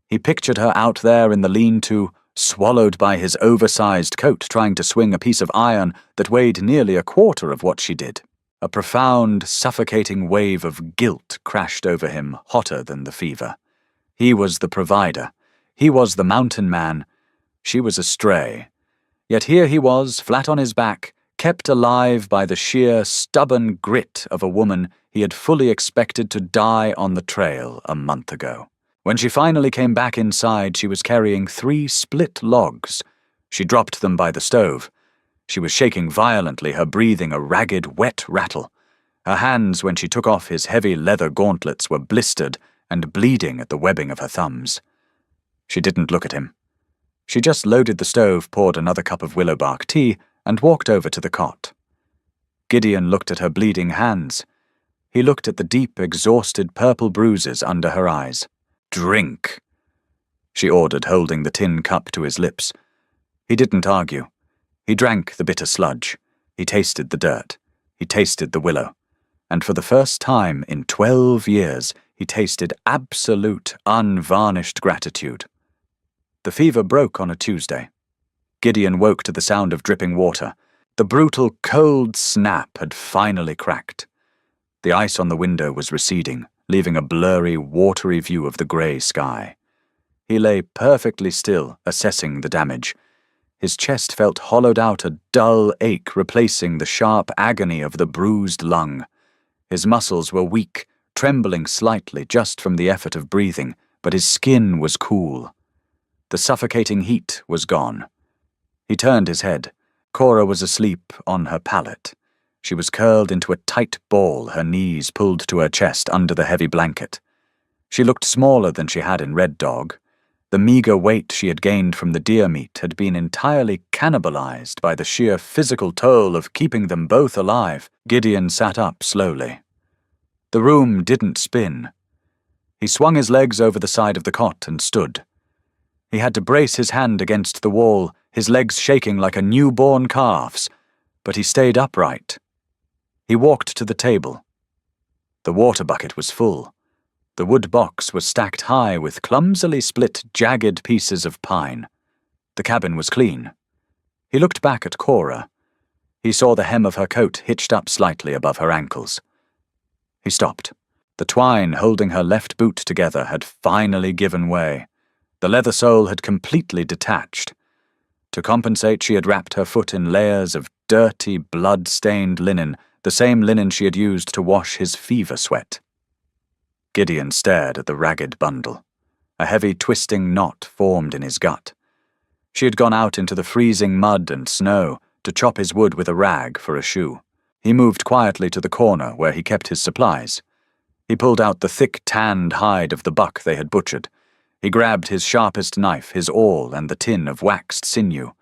He pictured her out there in the lean-to, swallowed by his oversized coat, trying to swing a piece of iron that weighed nearly a quarter of what she did. A profound, suffocating wave of guilt crashed over him, hotter than the fever. He was the provider. He was the mountain man. She was a stray. Yet here he was, flat on his back, kept alive by the sheer, stubborn grit of a woman he had fully expected to die on the trail a month ago. When she finally came back inside, she was carrying 3 split logs. She dropped them by the stove. She was shaking violently, her breathing a ragged, wet rattle. Her hands, when she took off his heavy leather gauntlets, were blistered and bleeding at the webbing of her thumbs. She didn't look at him. She just loaded the stove, poured another cup of willowbark tea, and walked over to the cot. Gideon looked at her bleeding hands. He looked at the deep, exhausted purple bruises under her eyes. "Drink," she ordered, holding the tin cup to his lips. He didn't argue. He drank the bitter sludge. He tasted the dirt. He tasted the willow. And for the first time in 12 years, he tasted absolute, unvarnished gratitude. The fever broke on a Tuesday. Gideon woke to the sound of dripping water. The brutal, cold snap had finally cracked. The ice on the window was receding, leaving a blurry, watery view of the grey sky. He lay perfectly still, assessing the damage. His chest felt hollowed out, a dull ache replacing the sharp agony of the bruised lung. His muscles were weak, trembling slightly just from the effort of breathing, but his skin was cool. The suffocating heat was gone. He turned his head. Cora was asleep on her pallet. She was curled into a tight ball, her knees pulled to her chest under the heavy blanket. She looked smaller than she had in Red Dog. The meager weight she had gained from the deer meat had been entirely cannibalized by the sheer physical toll of keeping them both alive. Gideon sat up slowly. The room didn't spin. He swung his legs over the side of the cot and stood. He had to brace his hand against the wall, his legs shaking like a newborn calf's, but he stayed upright. He walked to the table. The water bucket was full. The wood box was stacked high with clumsily split, jagged pieces of pine. The cabin was clean. He looked back at Cora. He saw the hem of her coat hitched up slightly above her ankles. He stopped. The twine holding her left boot together had finally given way. The leather sole had completely detached. To compensate, she had wrapped her foot in layers of dirty, blood-stained linen, the same linen she had used to wash his fever sweat. Gideon stared at the ragged bundle. A heavy, twisting knot formed in his gut. She had gone out into the freezing mud and snow to chop his wood with a rag for a shoe. He moved quietly to the corner where he kept his supplies. He pulled out the thick, tanned hide of the buck they had butchered. He grabbed his sharpest knife, his awl, and the tin of waxed sinew.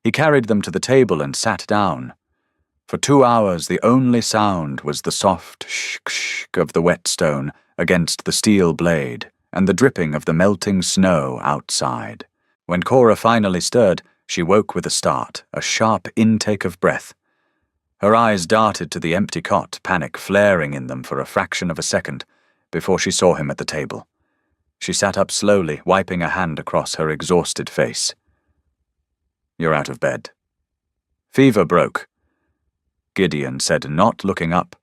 He carried them to the table and sat down. For 2 hours, the only sound was the soft shk-shk of the whetstone against the steel blade and the dripping of the melting snow outside. When Cora finally stirred, she woke with a start, a sharp intake of breath. Her eyes darted to the empty cot, panic flaring in them for a fraction of a second before she saw him at the table. She sat up slowly, wiping a hand across her exhausted face. "You're out of bed." "Fever broke," Gideon said, not looking up.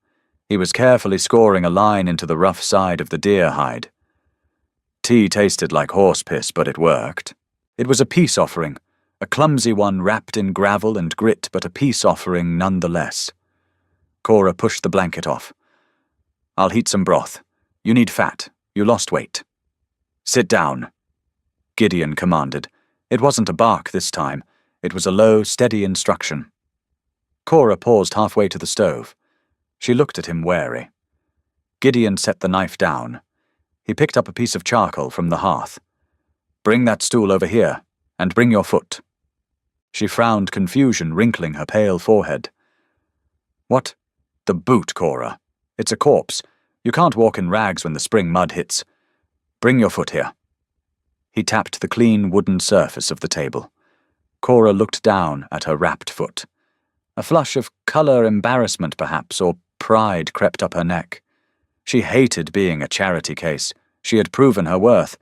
He was carefully scoring a line into the rough side of the deer hide. Tea tasted like horse piss, but it worked. It was a peace offering, a clumsy one wrapped in gravel and grit, but a peace offering nonetheless. Cora pushed the blanket off. "I'll heat some broth. You need fat. You lost weight." "Sit down," Gideon commanded. It wasn't a bark this time. It was a low, steady instruction. Cora paused halfway to the stove. She looked at him wary. Gideon set the knife down. He picked up a piece of charcoal from the hearth. "Bring that stool over here, and bring your foot." She frowned, confusion wrinkling her pale forehead. "What?" "The boot, Cora. It's a corpse. You can't walk in rags when the spring mud hits. Bring your foot here." He tapped the clean wooden surface of the table. Cora looked down at her wrapped foot. A flush of colour embarrassment, perhaps, or pride crept up her neck. She hated being a charity case. She had proven her worth.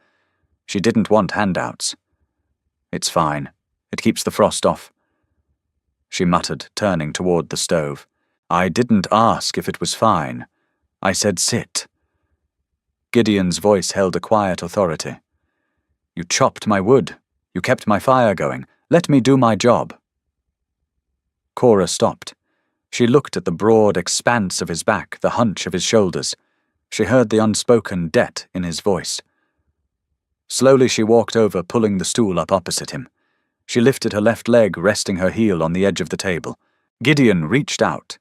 She didn't want handouts. "It's fine. It keeps the frost off," she muttered, turning toward the stove. "I didn't ask if it was fine. I said sit." Gideon's voice held a quiet authority. "You chopped my wood. You kept my fire going. Let me do my job." Cora stopped. She looked at the broad expanse of his back, the hunch of his shoulders. She heard the unspoken debt in his voice. Slowly she walked over, pulling the stool up opposite him. She lifted her left leg, resting her heel on the edge of the table. Gideon reached out.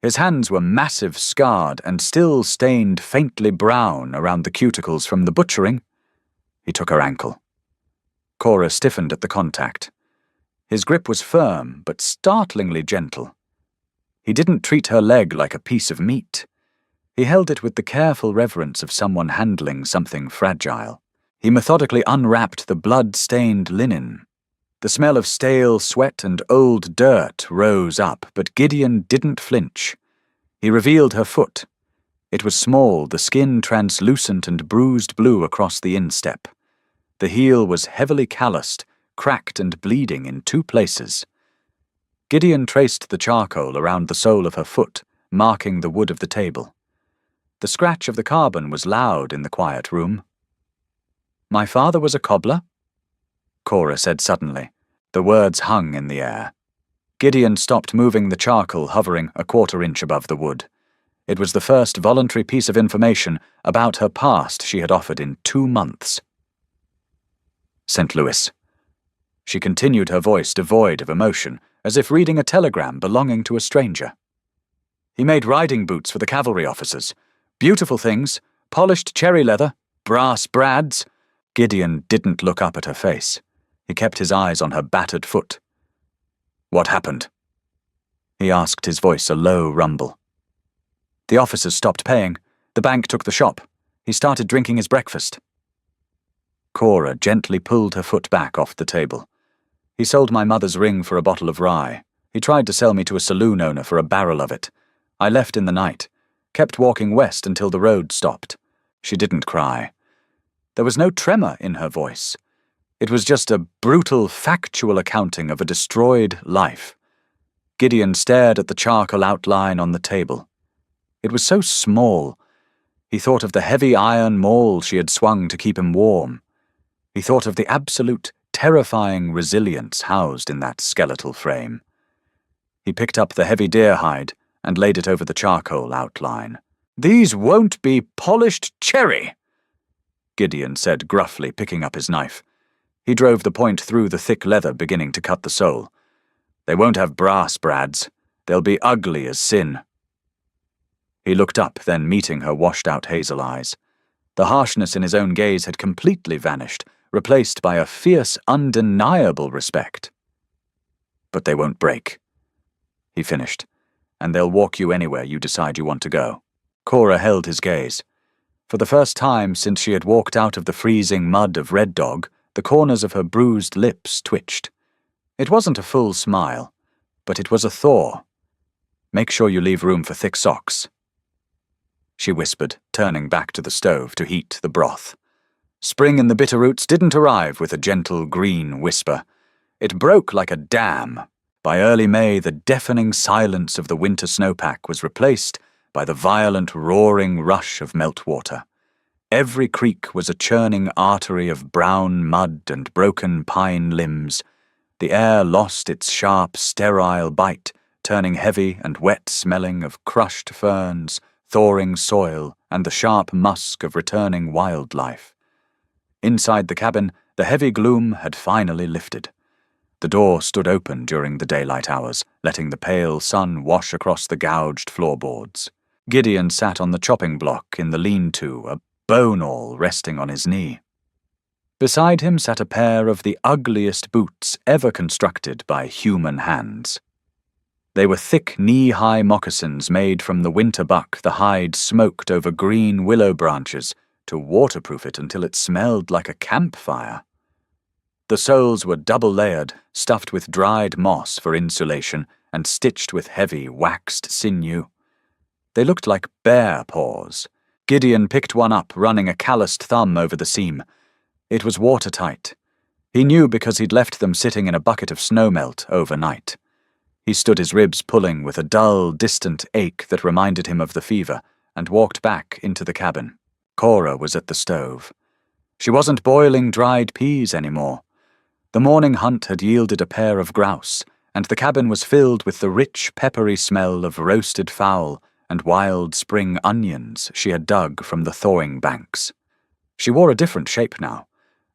His hands were massive, scarred, and still stained faintly brown around the cuticles from the butchering. He took her ankle. Cora stiffened at the contact. His grip was firm, but startlingly gentle. He didn't treat her leg like a piece of meat. He held it with the careful reverence of someone handling something fragile. He methodically unwrapped the blood-stained linen. The smell of stale sweat and old dirt rose up, but Gideon didn't flinch. He revealed her foot. It was small, the skin translucent and bruised blue across the instep. The heel was heavily calloused, cracked and bleeding in 2 places. Gideon traced the charcoal around the sole of her foot, marking the wood of the table. The scratch of the carbon was loud in the quiet room. "My father was a cobbler?" Cora said suddenly. The words hung in the air. Gideon stopped moving the charcoal hovering a 1/4 inch above the wood. It was the first voluntary piece of information about her past she had offered in 2 months. "St. Louis." She continued, her voice devoid of emotion, as if reading a telegram belonging to a stranger. "He made riding boots for the cavalry officers. Beautiful things, polished cherry leather, brass brads." Gideon didn't look up at her face. He kept his eyes on her battered foot. "What happened?" he asked, his voice a low rumble. "The officers stopped paying. The bank took the shop. He started drinking his breakfast." Cora gently pulled her foot back off the table. "He sold my mother's ring for a bottle of rye. He tried to sell me to a saloon owner for a barrel of it. I left in the night, kept walking west until the road stopped." She didn't cry. There was no tremor in her voice. It was just a brutal, factual accounting of a destroyed life. Gideon stared at the charcoal outline on the table. It was so small. He thought of the heavy iron maul she had swung to keep him warm. He thought of the absolute, terrifying resilience housed in that skeletal frame. He picked up the heavy deer hide and laid it over the charcoal outline. "These won't be polished cherry," Gideon said gruffly, picking up his knife. He drove the point through the thick leather, beginning to cut the sole. "They won't have brass brads. They'll be ugly as sin." He looked up, then meeting her washed-out hazel eyes. The harshness in his own gaze had completely vanished, replaced by a fierce, undeniable respect. "But they won't break," he finished, "and they'll walk you anywhere you decide you want to go." Cora held his gaze. For the first time since she had walked out of the freezing mud of Red Dog, the corners of her bruised lips twitched. It wasn't a full smile, but it was a thaw. "Make sure you leave room for thick socks," she whispered, turning back to the stove to heat the broth. Spring in the Bitterroots didn't arrive with a gentle green whisper. It broke like a dam. By early May, the deafening silence of the winter snowpack was replaced by the violent roaring rush of meltwater. Every creek was a churning artery of brown mud and broken pine limbs. The air lost its sharp, sterile bite, turning heavy and wet-smelling of crushed ferns, thawing soil, and the sharp musk of returning wildlife. Inside the cabin, the heavy gloom had finally lifted. The door stood open during the daylight hours, letting the pale sun wash across the gouged floorboards. Gideon sat on the chopping block in the lean-to, a bone awl resting on his knee. Beside him sat a pair of the ugliest boots ever constructed by human hands. They were thick knee-high moccasins made from the winter buck the hide smoked over green willow branches to waterproof it until it smelled like a campfire. The soles were double-layered, stuffed with dried moss for insulation, and stitched with heavy, waxed sinew. They looked like bear paws. Gideon picked one up, running a calloused thumb over the seam. It was watertight. He knew because he'd left them sitting in a bucket of snowmelt overnight. He stood his ribs pulling with a dull, distant ache that reminded him of the fever, and walked back into the cabin. Cora was at the stove. She wasn't boiling dried peas anymore. The morning hunt had yielded a pair of grouse, and the cabin was filled with the rich, peppery smell of roasted fowl and wild spring onions she had dug from the thawing banks. She wore a different shape now.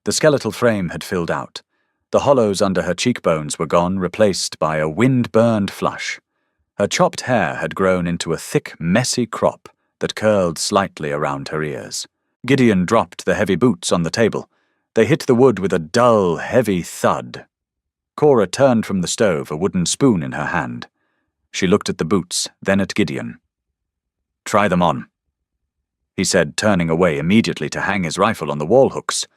The skeletal frame had filled out. The hollows under her cheekbones were gone, replaced by a wind-burned flush. Her chopped hair had grown into a thick, messy crop that curled slightly around her ears. Gideon dropped the heavy boots on the table. They hit the wood with a dull, heavy thud. Cora turned from the stove, a wooden spoon in her hand. She looked at the boots, then at Gideon. "Try them on," he said, turning away immediately to hang his rifle on the wall hooks.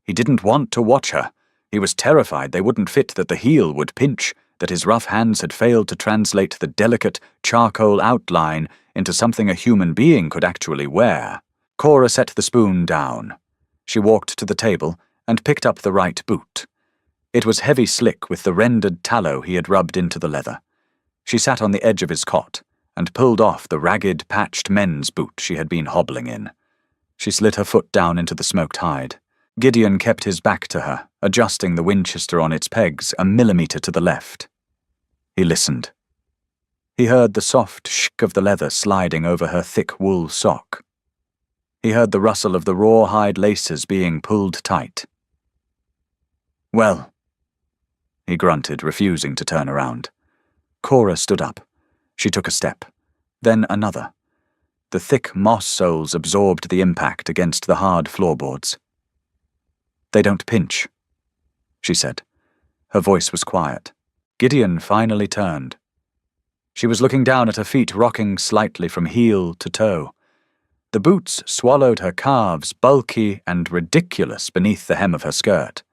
He didn't want to watch her. He was terrified they wouldn't fit, that the heel would pinch, that his rough hands had failed to translate the delicate charcoal outline into something a human being could actually wear. Cora set the spoon down. She walked to the table and picked up the right boot. It was heavy slick with the rendered tallow he had rubbed into the leather. She sat on the edge of his cot and pulled off the ragged, patched men's boot she had been hobbling in. She slid her foot down into the smoked hide. Gideon kept his back to her, adjusting the Winchester on its pegs a millimetre to the left. He listened. He heard the soft shk of the leather sliding over her thick wool sock. He heard the rustle of the rawhide laces being pulled tight. "Well," he grunted, refusing to turn around. Cora stood up. She took a step, then another. The thick moss soles absorbed the impact against the hard floorboards. "They don't pinch," she said. Her voice was quiet. Gideon finally turned. She was looking down at her feet, rocking slightly from heel to toe. The boots swallowed her calves, bulky and ridiculous beneath the hem of her skirt.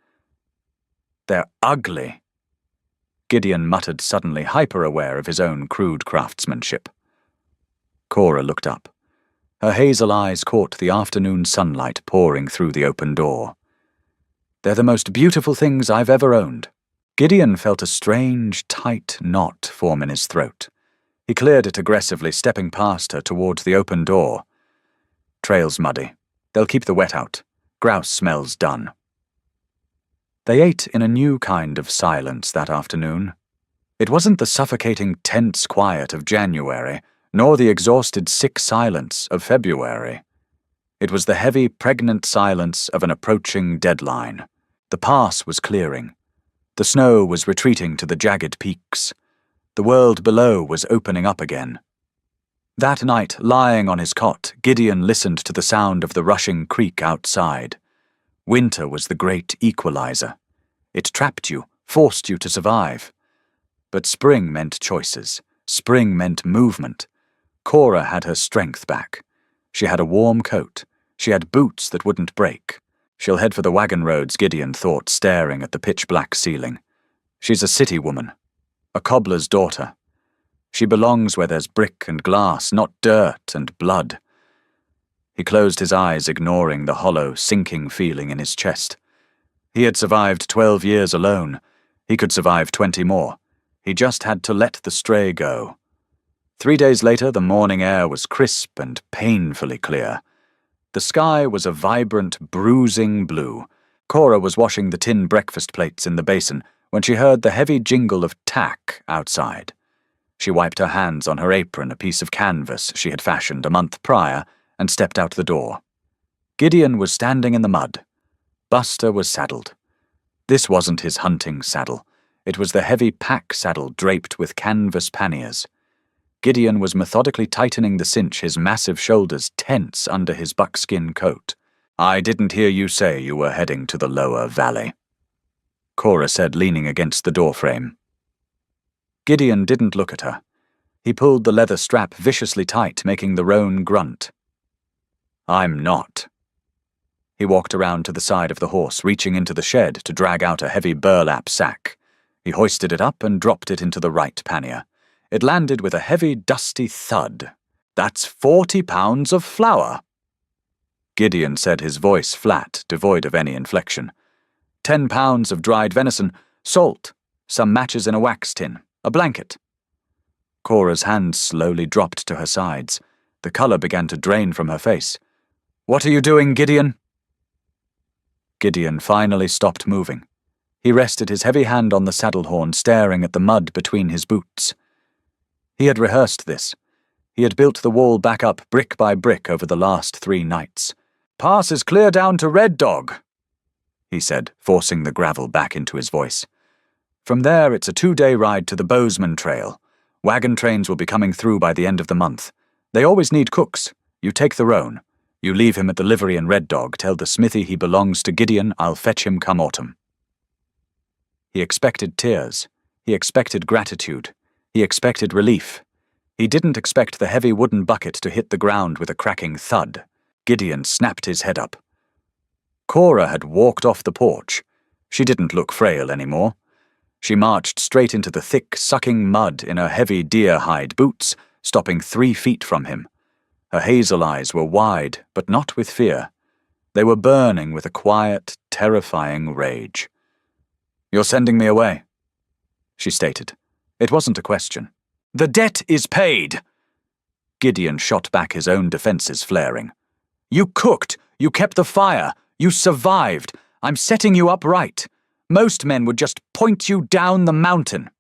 "They're ugly," Gideon muttered, suddenly hyper-aware of his own crude craftsmanship. Cora looked up. Her hazel eyes caught the afternoon sunlight pouring through the open door. "They're the most beautiful things I've ever owned." Gideon felt a strange, tight knot form in his throat. He cleared it aggressively, stepping past her towards the open door. "Trail's muddy. They'll keep the wet out. Grouse smells done." They ate in a new kind of silence that afternoon. It wasn't the suffocating, tense quiet of January, nor the exhausted, sick silence of February. It was the heavy, pregnant silence of an approaching deadline. The pass was clearing. The snow was retreating to the jagged peaks. The world below was opening up again. That night, lying on his cot, Gideon listened to the sound of the rushing creek outside. Winter was the great equalizer. It trapped you, forced you to survive. But spring meant choices. Spring meant movement. Cora had her strength back. She had a warm coat. She had boots that wouldn't break. She'll head for the wagon roads, Gideon thought, staring at the pitch-black ceiling. She's a city woman, a cobbler's daughter. She belongs where there's brick and glass, not dirt and blood. He closed his eyes, ignoring the hollow, sinking feeling in his chest. He had survived 12 years alone. He could survive 20 more. He just had to let the stray go. 3 days later, the morning air was crisp and painfully clear. The sky was a vibrant, bruising blue. Cora was washing the tin breakfast plates in the basin when she heard the heavy jingle of tack outside. She wiped her hands on her apron, a piece of canvas she had fashioned a month prior, and stepped out the door. Gideon was standing in the mud. Buster was saddled. This wasn't his hunting saddle. It was the heavy pack saddle draped with canvas panniers. Gideon was methodically tightening the cinch, his massive shoulders tense under his buckskin coat. "I didn't hear you say you were heading to the lower valley," Cora said, leaning against the doorframe. Gideon didn't look at her. He pulled the leather strap viciously tight, making the roan grunt. "I'm not." He walked around to the side of the horse, reaching into the shed to drag out a heavy burlap sack. He hoisted it up and dropped it into the right pannier. It landed with a heavy, dusty thud. "That's 40 pounds of flour," Gideon said, his voice flat, devoid of any inflection. 10 pounds of dried venison, salt, some matches in a wax tin, a blanket. Cora's hands slowly dropped to her sides. The colour began to drain from her face. "What are you doing, Gideon?" Gideon finally stopped moving. He rested his heavy hand on the saddle horn, staring at the mud between his boots. He had rehearsed this. He had built the wall back up brick by brick over the last 3 nights. "Pass is clear down to Red Dog," he said, forcing the gravel back into his voice. "From there, it's a 2-day ride to the Bozeman Trail. Wagon trains will be coming through by the end of the month. They always need cooks. You take the roan. You leave him at the livery in Red Dog. Tell the smithy he belongs to Gideon. I'll fetch him come autumn." He expected tears. He expected gratitude. He expected relief. He didn't expect the heavy wooden bucket to hit the ground with a cracking thud. Gideon snapped his head up. Cora had walked off the porch. She didn't look frail anymore. She marched straight into the thick, sucking mud in her heavy deer-hide boots, stopping 3 feet from him. Her hazel eyes were wide, but not with fear. They were burning with a quiet, terrifying rage. "You're sending me away," she stated. It wasn't a question. "The debt is paid!" Gideon shot back, his own defenses flaring. "You cooked! You kept the fire! You survived! I'm setting you up right! Most men would just point you down the mountain."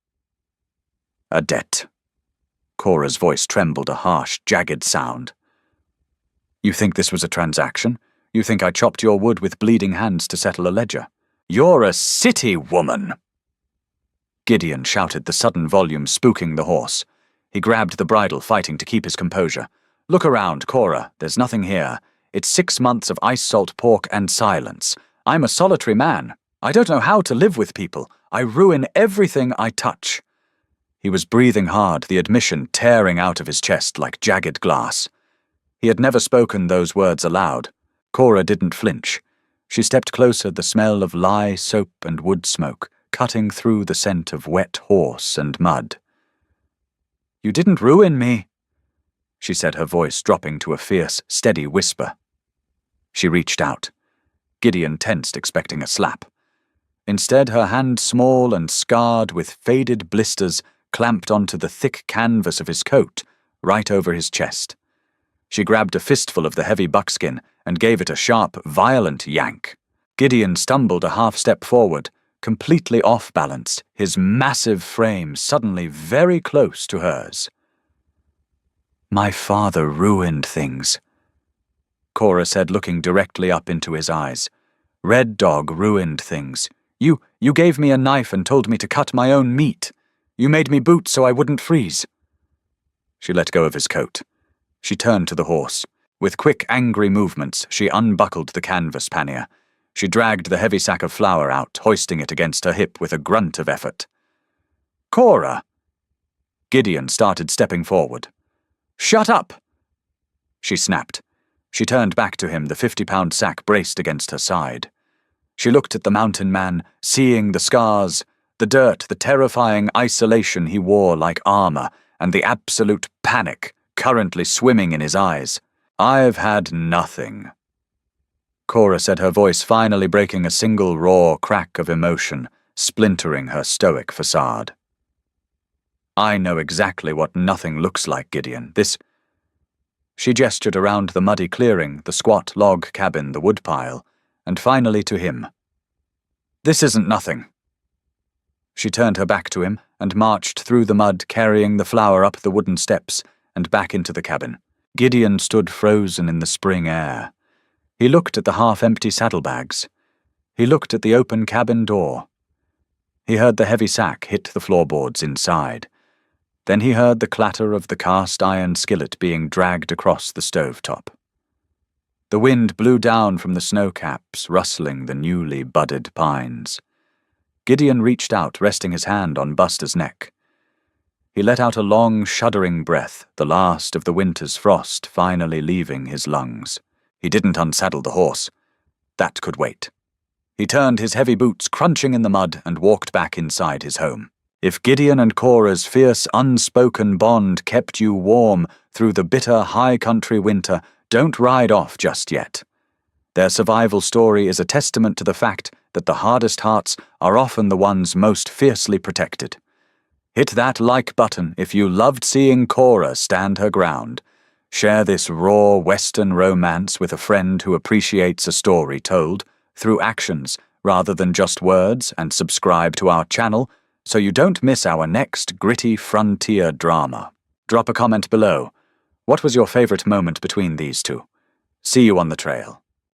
"A debt." Cora's voice trembled, a harsh, jagged sound. "You think this was a transaction? You think I chopped your wood with bleeding hands to settle a ledger? You're a city woman!" Gideon shouted, the sudden volume spooking the horse. He grabbed the bridle, fighting to keep his composure. "Look around, Cora. There's nothing here. It's 6 months of ice-salt pork and silence. I'm a solitary man. I don't know how to live with people. I ruin everything I touch." He was breathing hard, the admission tearing out of his chest like jagged glass. He had never spoken those words aloud. Cora didn't flinch. She stepped closer, the smell of lye, soap, and wood smoke cutting through the scent of wet horse and mud. "You didn't ruin me," she said, her voice dropping to a fierce, steady whisper. She reached out. Gideon tensed, expecting a slap. Instead, her hand, small and scarred with faded blisters, clamped onto the thick canvas of his coat, right over his chest. She grabbed a fistful of the heavy buckskin and gave it a sharp, violent yank. Gideon stumbled a half-step forward, completely off-balance, his massive frame suddenly very close to hers. "My father ruined things," Cora said, looking directly up into his eyes. "Red Dog ruined things. You gave me a knife and told me to cut my own meat. You made me boots so I wouldn't freeze." She let go of his coat. She turned to the horse. With quick, angry movements, she unbuckled the canvas pannier. She dragged the heavy sack of flour out, hoisting it against her hip with a grunt of effort. "Cora!" Gideon started stepping forward. "Shut up!" she snapped. She turned back to him, the 50-pound sack braced against her side. She looked at the mountain man, seeing the scars, the dirt, the terrifying isolation he wore like armor, and the absolute panic currently swimming in his eyes. "I've had nothing," Cora said, her voice finally breaking a single raw crack of emotion, splintering her stoic facade. "I know exactly what nothing looks like, Gideon. This—" She gestured around the muddy clearing, the squat log cabin, the woodpile, and finally to him. "This isn't nothing." She turned her back to him and marched through the mud, carrying the flour up the wooden steps and back into the cabin. Gideon stood frozen in the spring air. He looked at the half-empty saddlebags. He looked at the open cabin door. He heard the heavy sack hit the floorboards inside. Then he heard the clatter of the cast-iron skillet being dragged across the stovetop. The wind blew down from the snow-caps, rustling the newly budded pines. Gideon reached out, resting his hand on Buster's neck. He let out a long, shuddering breath, the last of the winter's frost finally leaving his lungs. He didn't unsaddle the horse. That could wait. He turned his heavy boots crunching in the mud and walked back inside his home. If Gideon and Cora's fierce, unspoken bond kept you warm through the bitter high-country winter, don't ride off just yet. Their survival story is a testament to the fact that the hardest hearts are often the ones most fiercely protected. Hit that like button if you loved seeing Cora stand her ground. Share this raw Western romance with a friend who appreciates a story told through actions rather than just words, and subscribe to our channel so you don't miss our next gritty frontier drama. Drop a comment below. What was your favorite moment between these two? See you on the trail.